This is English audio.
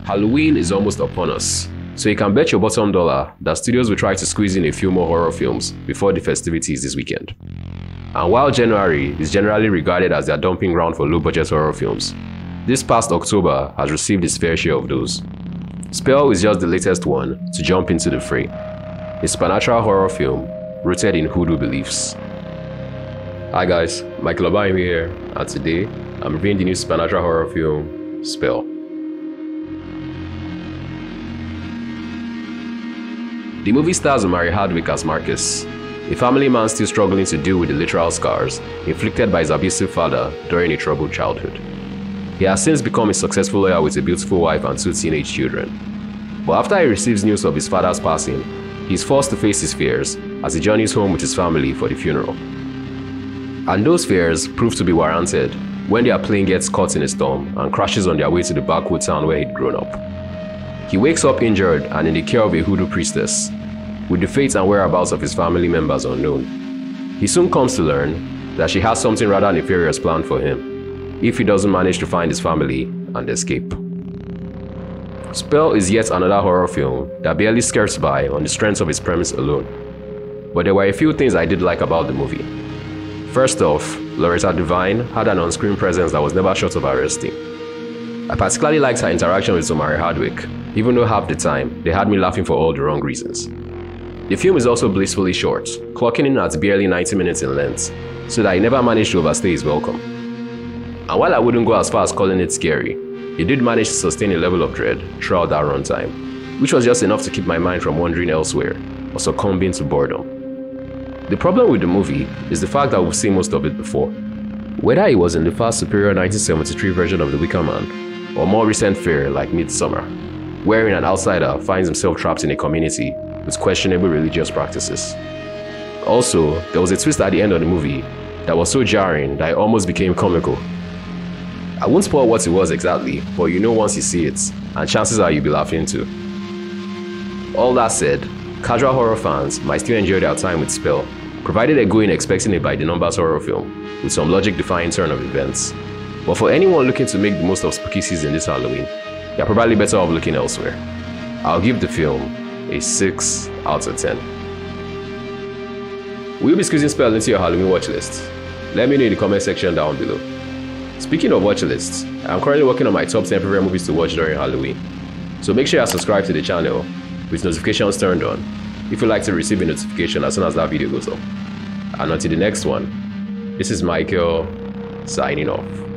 Halloween is almost upon us, so you can bet your bottom dollar that studios will try to squeeze in a few more horror films before the festivities this weekend. And while January is generally regarded as their dumping ground for low-budget horror films, this past October has received its fair share of those. Spell is just the latest one to jump into the fray. A supernatural horror film rooted in hoodoo beliefs. Hi guys, Michael Obahim here, and today I'm reviewing the new supernatural horror film, Spell. The movie stars Omari Hardwick as Marcus, a family man still struggling to deal with the literal scars inflicted by his abusive father during a troubled childhood. He has since become a successful lawyer with a beautiful wife and 2 teenage children. But after he receives news of his father's passing, he is forced to face his fears as he journeys home with his family for the funeral. And those fears prove to be warranted when their plane gets caught in a storm and crashes on their way to the backwood town where he'd grown up. He wakes up injured and in the care of a hoodoo priestess, with the fate and whereabouts of his family members unknown. He soon comes to learn that she has something rather nefarious planned for him if he doesn't manage to find his family and escape. Spell is yet another horror film that barely skirts by on the strength of its premise alone. But there were a few things I did like about the movie. First off, Loretta Devine had an on-screen presence that was never short of arresting. I particularly liked her interaction with Omari Hardwick, even though half the time they had me laughing for all the wrong reasons. The film is also blissfully short, clocking in at barely 90 minutes in length, so that he never managed to overstay his welcome. And while I wouldn't go as far as calling it scary, it did manage to sustain a level of dread throughout that runtime, which was just enough to keep my mind from wandering elsewhere or succumbing to boredom. The problem with the movie is the fact that we've seen most of it before. Whether it was in the far superior 1973 version of The Wicker Man, or more recent fare like Midsommar, wherein an outsider finds himself trapped in a community with questionable religious practices. Also, there was a twist at the end of the movie that was so jarring that it almost became comical. I won't spoil what it was exactly, but you know once you see it, and chances are you'll be laughing too. All that said, casual horror fans might still enjoy their time with Spell, provided they go in expecting a by-the-numbers horror film with some logic-defying turn of events. But for anyone looking to make the most of spooky season this Halloween, you're probably better off looking elsewhere. I'll give the film a 6 out of 10. Will you be squeezing Spell into your Halloween watch list? Let me know in the comment section down below. Speaking of watch lists, I'm currently working on my top 10 favorite movies to watch during Halloween, so make sure you subscribe to the channel with notifications turned on if you'd like to receive a notification as soon as that video goes up. And until the next one, this is Michael signing off.